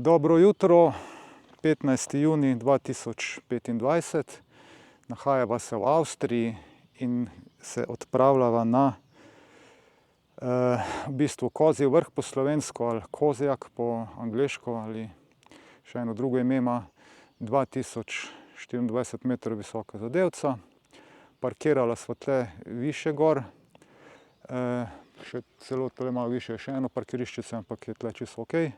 Dobro jutro, 15. junij 2025. Nahajava se v Avstriji in se odpravljava na v bistvu Kozji vrh po slovensko ali Kozjak po angleško ali še eno drugo ime ima, 2024 metrov visoka zadevca. Parkirala sva tle više gor, še celo tle malo više je še eno parkiriščice, ampak je tle čisto okej.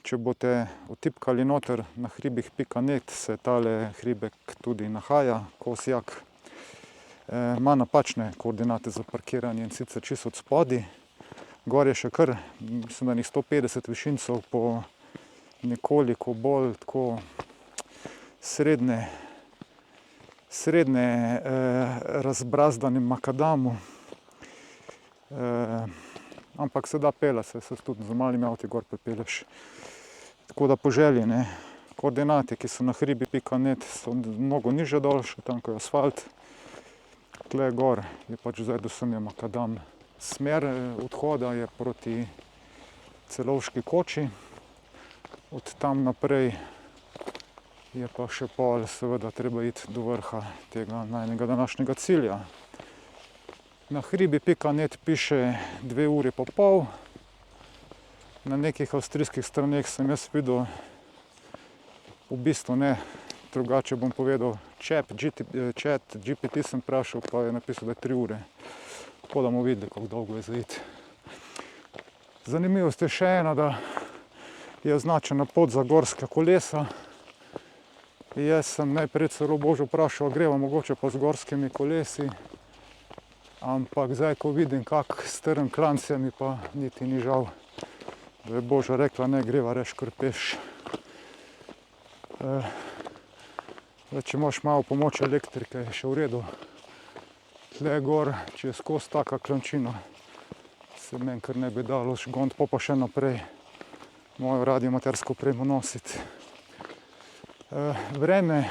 Če boste vtipkali noter na hribih.net, se tale hribek tudi nahaja, Kozjak. Ima napačne koordinate za parkiranje, in sicer čisto od spodaj. Gor je še kar, mislim, da enih 150 višincev po nekoliko bolj tako srednje razbrazdanem makadamu. Ampak se da peljati, se tudi z malimi avti gor pripelješ. Tako da po želji, ne. Koordinate, ki so na hribi.net, so mnogo nižje dol, še tam, ko je asfalt. Tle gor je pač zdaj do sem je makadam. Smer odhoda je proti Celovški koči. Od tam naprej je pa še pol seveda treba iti do vrha tega najinega današnjega cilja. Na hribi.net piše 2 uri pa pol. Na nekih avstrijskih straneh sem jaz videl, v bistvu ne, drugače bom povedal, ChatGPT sem vprašal, pa je napisal, da je 3 ure. Tako da bomo videli, kako dolgo je za iti. Zanimivost je še ena, da je označena pot za gorska kolesa. Jaz sem najprej celo Božo vprašal, greva mogoče pa z gorskimi kolesi. Ampak zdaj, ko vidim, kak strm klanc je, mi pa niti ni žal, da je Boža rekla, ne, greva reš kar peš. Če imaš malo pomoč elektrike, je še v redu. Tle gor, če je skozi taka klančina, se meni kar ne bi dalo žgont, pa še naprej mojo radiomatersko opremo nositi. Vreme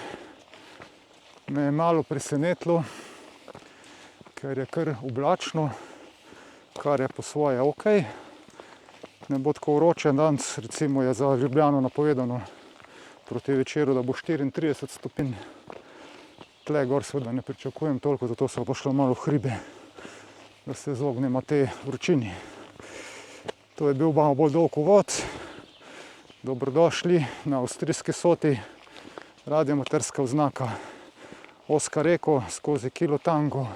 me je malo presenetilo, ker je kar oblačno, kar je po svoje okej. Ne bo tako vroče, danes recimo je za Ljubljano napovedano proti večeru, da bo 34 stopinj. Tle gor seveda ne pričakujem toliko, zato se bo šla malo v hribe, da se izognemo tej vročini. To je bil malo bolj dolg uvod. Dobrodošli na avstrijski Soti, radiomaterska oznaka Oskar Eko skozi Kilo Tango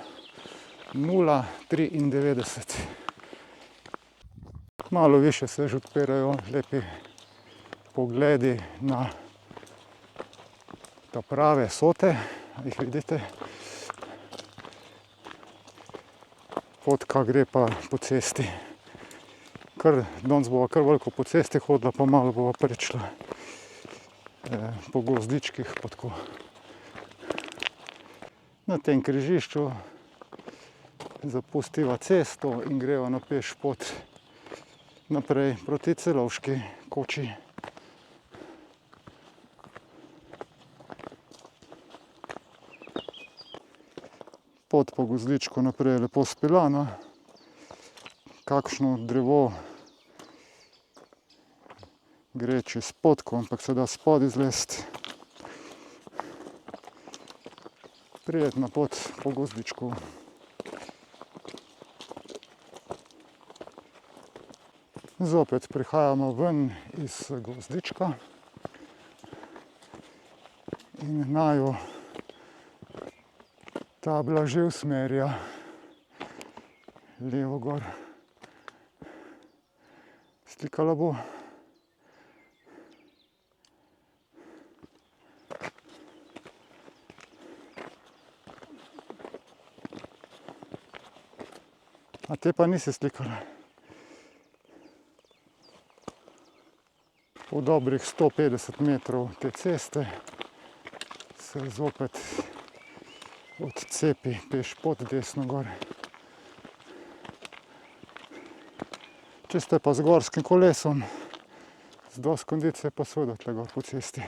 093. Malo više se že odpirajo lepi pogledi na ta prave Sote, jih vidite. Potka gre pa po cesti. Danes bova kar veliko po cesti hodila, pa malo bova prečila po gozdičkih pa tako. Na tem križišču zapustiva cesto in greva na peš pot naprej proti Celovški koči. Pot po gozdičku naprej je lepo speljana. Kakšno drevo gre čez potko, ampak se da spodaj zlesti. Prijetna pot po gozdičku. Zopet prihajamo ven iz gozdička in naju tabla že usmerja levo gor. Slikala bo. A te pa nisi slikala? Po dobrih 150 metrov te ceste se zopet odcepi peš pot desno gor. Če ste pa z gorskim kolesom, z dosti kondicije, pa seveda tle gor po cesti.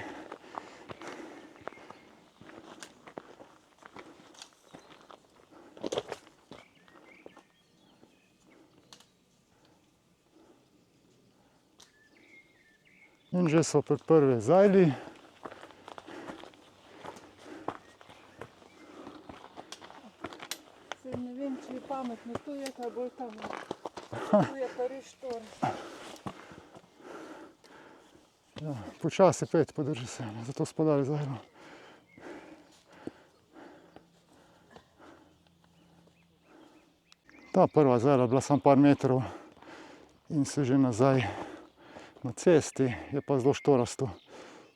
In že so pri prvi zajli. Se ne vem, če je pametno, tu je kaj bolj tam. Tu je pa res štor. Ja, počasi pet, podrži se, zato spodali zajlo. Ta prva zajla je bila samo par metrov in se že nazaj na cesti, je pa zelo štorasto.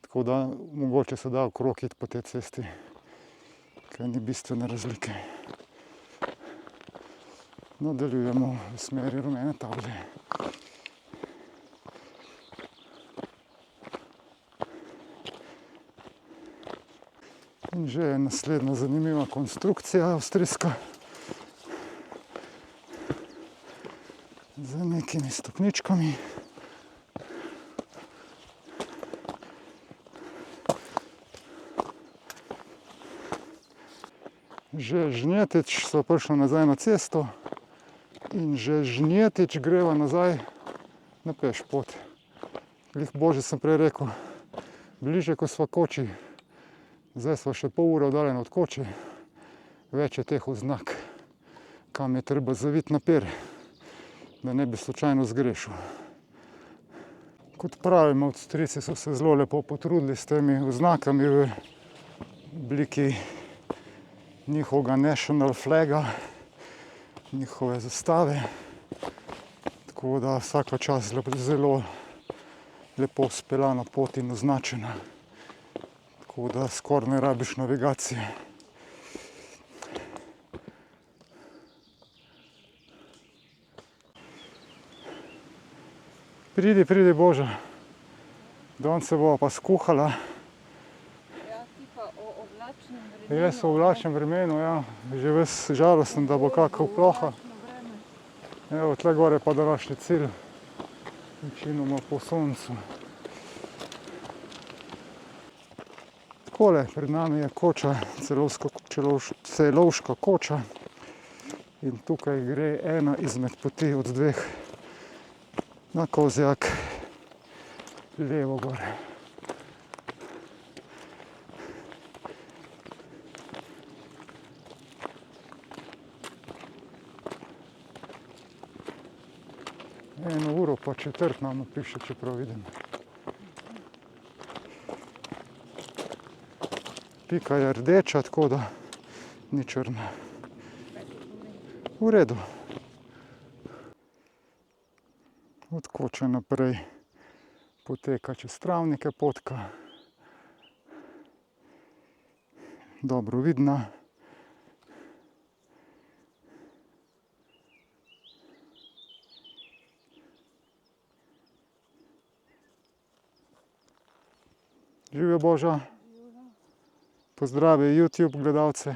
Tako da mogoče se da okrog iti po tej cesti, ker ni bistvene razlike. Nadaljujemo v smeri rumene table. In že je naslednja zanimiva konstrukcija avstrijska. Z nekimi stopničkami. Že žnjetič sva prišla nazaj na cesto in že žnjetič greva nazaj na peš pot. Glih bože sem prej rekel, bliže ko sva Koči. Zdaj sva še pol ure oddaljeni od Koči. Več je teh oznak, kam je treba zaviti naprej, da ne bi slučajno zgrešil. Kot pravimo, Avstrijci so se zelo lepo potrudili s temi oznakami v obliki njihovega national flaga, njihove zastave. Tako da vsaka čast zelo lepo speljana pot in označena. Tako da skoraj ne rabiš navigacije. Pridi, pridi Boža. Danes se bova pa skuhala. Ja, ti pa o oblačnem vremenu. Jaz v oblačnem vremenu, ja. Že ves žalosten, da bo kakva ploha. Evo, tle gor je pa današnji cilj. Večinoma po soncu. Takole, pred nami je Koča, Celovška Koča. In tukaj gre ena izmed poti od dveh na Kozjak, levo gor. Eno uro pa četrt nam piše, čeprav vidim. Pika je rdeča, tako da ni črna. V redu. Od Koče naprej poteka čez travnike potka. Dobro vidna. Živjo Boža. Pozdravi YouTube gledalce.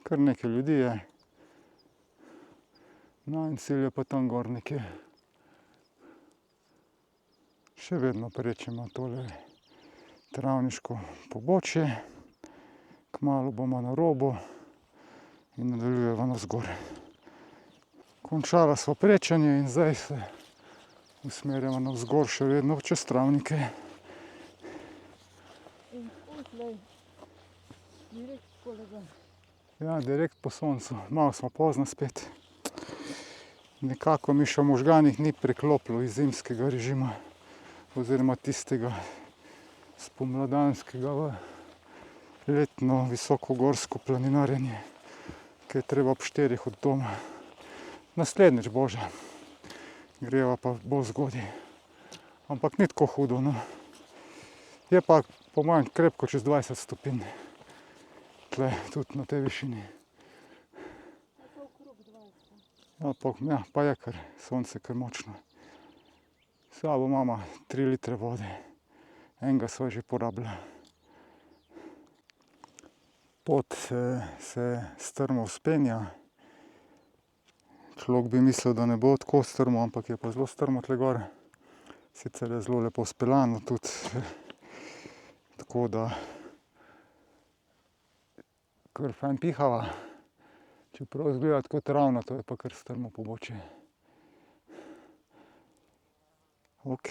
Kar nekaj ljudi je. Najin cilj je pa tam gor nekje. Še vedno prečimo tole travniško pobočje. Kmalu bomo na robu in nadaljujemo navzgor. Končala sva prečenje in zdaj se usmerjamo navzgor še vedno čez travnike. In utlej, direkt kolega. Ja, direkt po soncu. Malo smo pozno spet. Nekako mi še v možganih ni preklopilo iz zimskega režima oziroma tistega spomladanskega v letno visokogorsko planinarjenje, ki je treba ob 4 od doma. Naslednjič, Bože, greva pa bolj zgodaj. Ampak ni tako hudo, no. Je pa po mojem krepko čez 20 stopinj. Tle, tudi na tej višini. Ja, pa je kar, sonce kar močno. S sabo imamo 3 litre vode. Enega sva že porabila. Pot se strmo vzpenja. Človek bi mislil, da ne bo tako strmo, ampak je pa zelo strmo tle gor. Sicer je zelo lepo speljano tudi, tako da kar fajn pihava. Čeprav izgleda tako travno, to je pa kar strmo pobočje. Ok,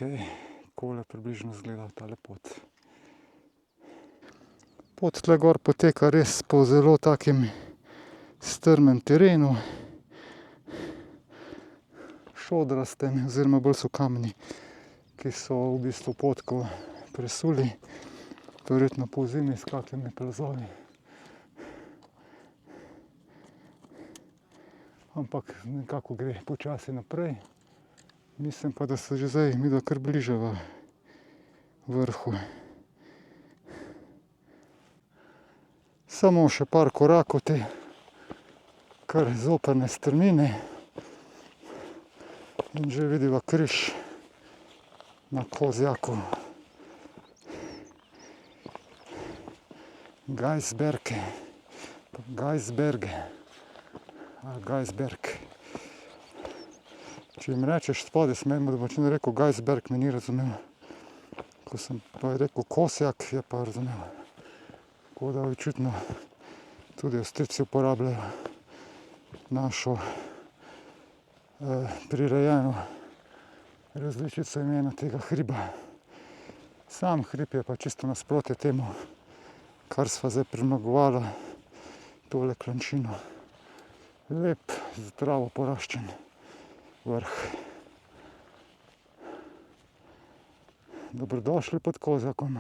takole približno izgleda tale pot. Pot tle gor poteka res po zelo takim strmem terenu. Šodrastem, oziroma bolj so kamni, ki so v bistvu pot ko presuli. Verjetno po zimi s kakimi plazovi. Ampak nekako gre počasi naprej. Mislim pa, da se že zdaj midva kar bližava vrhu. Samo še par korakov te kar zoprne strmine in že vidiva križ na Kozjaku. Geisberge. Geisberg. Če jim rečeš spodaj, smemo, da bo če ne rekel Geisberg, me ni razumel. Ko sem pa rekel Kosjak, je pa razumel. Tako da očitno tudi Avstrijci uporabljajo našo prirejeno različico imena tega hriba. Sam hrib je pa čisto nasprotje temu, kar sva zdaj premagovala, tole klančino. Lep, z travo poraščen vrh. Dobrodošli pod Kozjakom.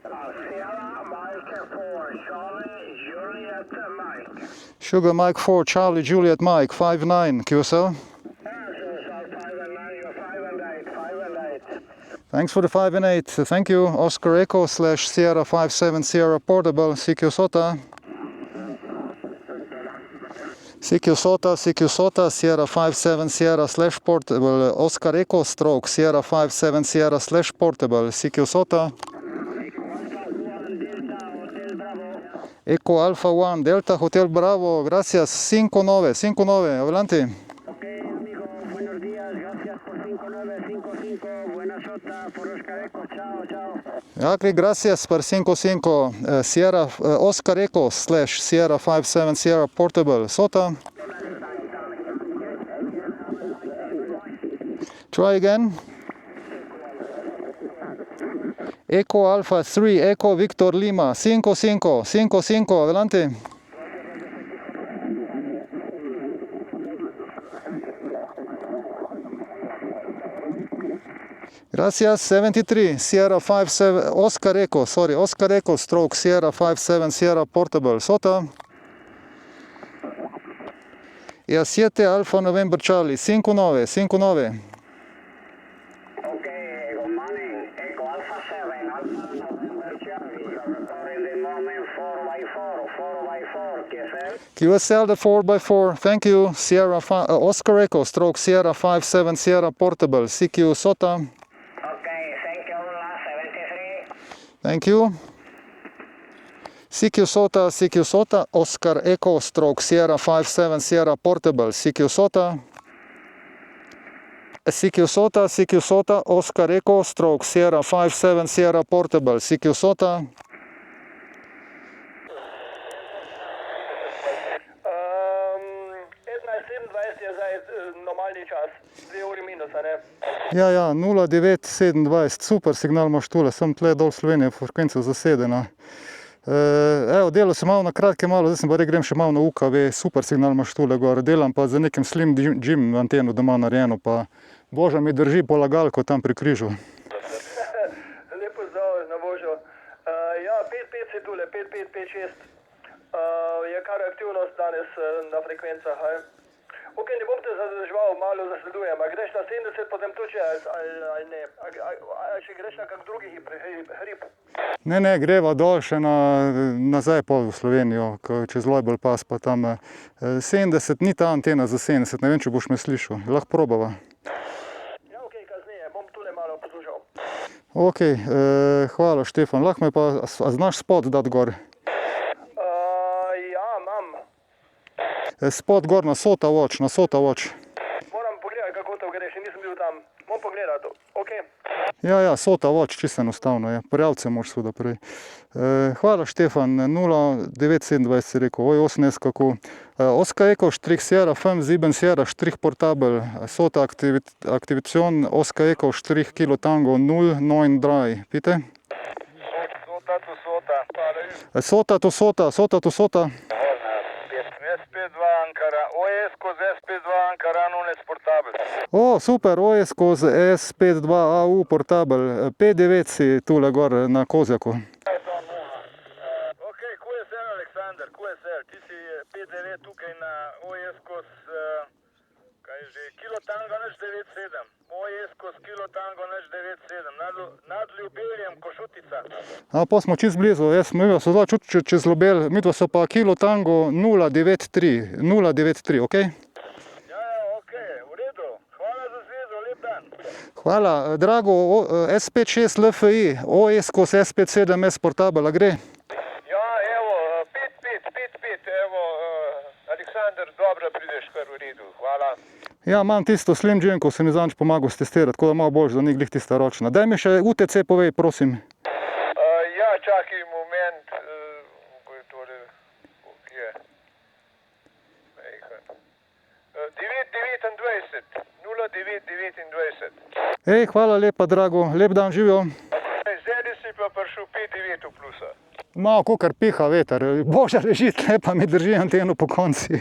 Sierra Mike 4, Charlie Juliet Mike. Sugar Mike 4, Charlie Juliet Mike, 5-9, QSL. Thanks for the 5 and 8. Thank you. Oscar Echo / Sierra 57 Sierra Portable, CQ Sota. CQ Sota, Sierra 57 Sierra / Portable, Oscar Echo / Sierra 57 Sierra / Portable, CQ Sota. Echo Alpha 1 Delta Hotel Bravo, gracias, 59, adelante. Ok, amigo, buenos días, gracias por 5955, buena sota, por Oscar Echo, chao. Ok, gracias por 55, Sierra, Oscar Echo / Sierra 57 Sierra Portable, Sota. Try again. Echo Alpha 3, Echo Victor Lima, 55, adelante. Gracias, 73, Sierra 57, Oscar Echo, sorry, Oscar Echo, stroke, Sierra 57, Sierra Portable, Sota. Y a 7, Alfa November Charlie, 59, 59. Ok, good morning. Echo Alpha 7, Alpha November Charlie. Recording the moment 4x4, 4x4, QSL. QSL the 4x4, thank you. Sierra Oscar Echo, stroke, Sierra 57, Sierra Portable, CQ Sota. Ok, thank you, 73. Thank you. CQ Sota, Oscar Echo, stroke, Sierra 57, Sierra Portable, CQ Sota. CQ Sota, Oscar Echo, stroke, Sierra 57, Sierra Portable, CQ Sota. 15-27 je zdaj normalni čas, 2 uri minus, a ne? Ja, 0927, super signal imaš tule, sem tle dol Slovenije, frekvenca zasedena. Evo, delal sem malo na kratke malo, zdaj sem pa grem še malo na UKV, super signal imaš tule gor, delam pa za nekim Slim Jim anteno doma narejeno, pa Boža mi drži polagalko tam pri križu. Lepo zdrav na Božo. Ja, 5-5 si tule, 5-5-5-6 je kar aktivnost danes na frekvencah. Ok, ne bom te zadrževal, malo zasledujem. A greš na 70 potem toče ali ne? A še greš na kak drugi hrib? Ne, greva dol še nazaj pol v Slovenijo, čez Lojbol pas pa tam. 70, ni ta antena za 70, ne vem, če boš me slišal, lahko probava. Ja, ok, kasneje, bom tule malo poslušal. Ok, hvala Štefan, lahko me pa, a znaš spot dati gor? Ja, imam. Spot gor na Sota Watch, Moram pogledati, kako to greš, nisem bil tam. Bom pogledati, ok. Ja, Sota Watch, čisto enostavno je, prijavce moraš seveda prej. Hvala Štefan, 0927 si rekel, 18 kako. Oscar Echo, štrih Sierra, 57 Sierra, štrih Portable, Sota Activacion, Oscar Echo, štrih Kilo Tango, 09 Dry, pite? Sota to Sota. SP2 Ankara, OS skozi SP2 Ankara, Nunes Portable. O, super, OS skozi S52 AU Portable, P9 si tule gor na Kozjaku. Ok, QSL Aleksandar, QSL, ti si P9 tukaj na OS skozi, kaj je že, Kilo Tango nič 97, OS skozi Kilo Tango nič 97, nad Ljubeljem, Košutica. Pa smo čist blizu, mi so dva čuti čez Ljubelj, mi dva so pa Kilo Tango 093, ok? Ja, ok, v redu, hvala za zvezo, lep dan. Hvala, drago, S56 LFI, OS skozi S57 S Portable, a gre? Ja, evo, 5-5, evo, Aleksandar, dobro prideš kar v redu, hvala. Ja, imam tisto Slim Jim, ko sem mi zadnjič pomagal stestirati, tako da malo boljš, da ni glih tista ročna. Daj mi še UTC povej, prosim. Ja, čakaj moment, tole, kje je? 929. Hvala lepa, drago, lep dan, živijo. Zdaj si pa prišel 5-9 v plusa. Malo kakor piha veter, Boža reži tle, pa mi drži anteno po konci,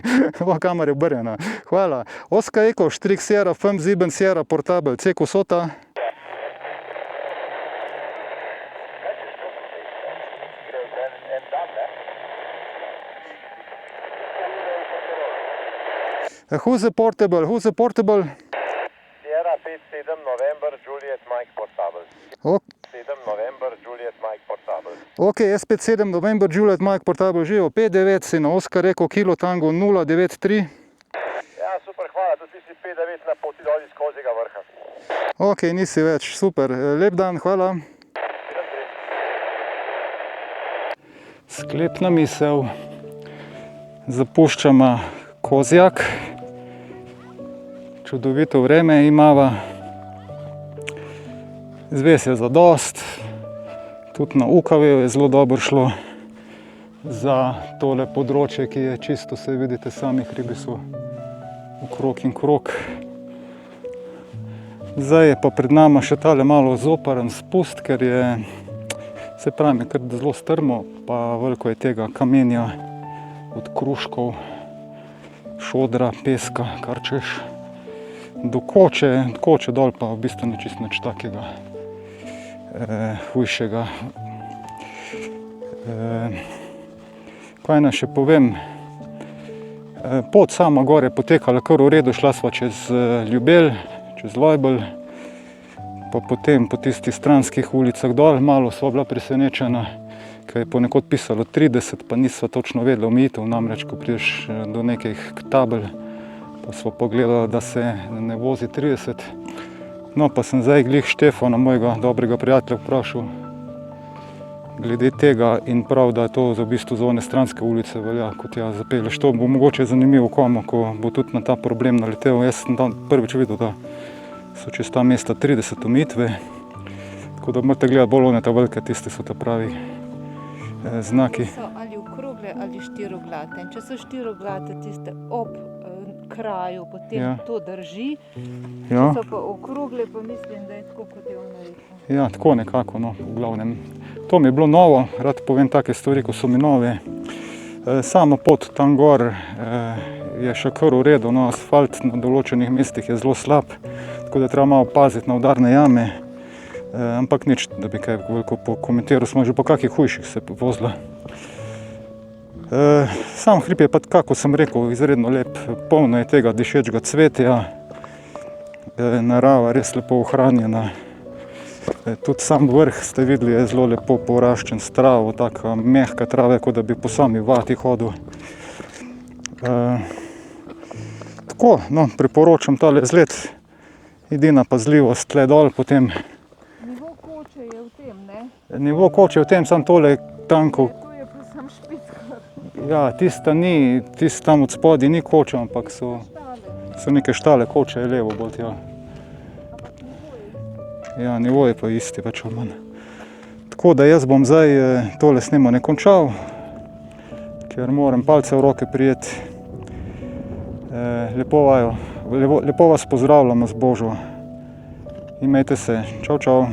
kamera je obrjena. Hvala. Oscar Echo, štrih Sierra, 57 Sierra Portable, CQ Sota. Who's the portable? Sierra 57 November Juliet Mike Portable. 7 November Juliet Mike Portable. Ok, S57 November Juliet Mike Portable, živo, 5-9 si na Oscar Echo, Kilo Tango 093. Ja, super, hvala, tu si 5-9 na poti dol iz Kozjega vrha. Ok, nisi več, super, lep dan, hvala. Sklepna misel, zapuščamo Kozjak, čudovito vreme imava, zves je zadost, tudi na UKV je zelo dobro šlo za tole področje, ki je čisto, se vidite sami, hribi so okrog in krog. Zdaj je pa pred nama še tale malo zoparen spust, ker je, se pravi, kar zelo strmo, pa veliko je tega kamenja od kruškov, šodra, peska, kar češ. Do koče dol pa v bistvu ni čisto nič takega. hujšega. Kaj naj še povem? Pot sama gor je potekala kar v redu, šla sva čez Ljubelj, čez Lojbelj, pa potem po tistih stranskih ulicah dol. Malo sva bila presenečena, ker je ponekod pisalo 30, pa nisva točno vedela omejitev, namreč ko prideš do nekih tabel, pa sva pogledala, da se ne vozi 30. No, pa sem zdaj glih Štefana, mojega dobrega prijatelja, vprašal glede tega in prav, da je to v bistvu za one stranske ulice velja, kot ja zapelješ. To bo mogoče zanimivo komu, ko bo tudi na ta problem naletel. Jaz sem tam prvič videl, da so čez ta mesta 30 omejitve, tako da morate gledati bolj one ta velike, tiste so ta pravi znaki. So ali okrogle ali štiriglate. Če so štiriglate tiste ob kraju, potem to drži. Če so pa okrogle, pa mislim, da je tako, kot je on rekel. Ja, tako nekako, no, v glavnem. To mi je bilo novo, rad povem take stvari, ko so mi nove. Sama pot tam gor je še kar v redu, no, asfalt na določenih mestih je zelo slab, tako da treba malo paziti na udarne jame. Ampak nič, da bi kaj veliko pokomentiral, smo že po kakih hujših se vozila. Sam hrib je pa, kako sem rekel, izredno lep, polno je tega dišečega cvetja, narava res lepo ohranjena. Tudi sam vrh, ste videli, je zelo lepo poraščen s travo, taka mehka trava, kot da bi po sami vati hodil. Tako, no, priporočam tale izlet, edina pazljivost tle dol, potem Nivo Koče je v tem, ne? nivo Koče je v tem, samo tole tanko. To je pa sam špickar. Ja, tista ni, tista tam od spodaj ni Koča, ampak so neke štale, Koče je levo bolj tja. Ja, nivo je pa isti, več ali manj. Tako da jaz bom zdaj tole snemanje končal, ker moram palce v roke prijeti. Lepo vas pozdravljamo z Božo. Imejte se. Čau, čau.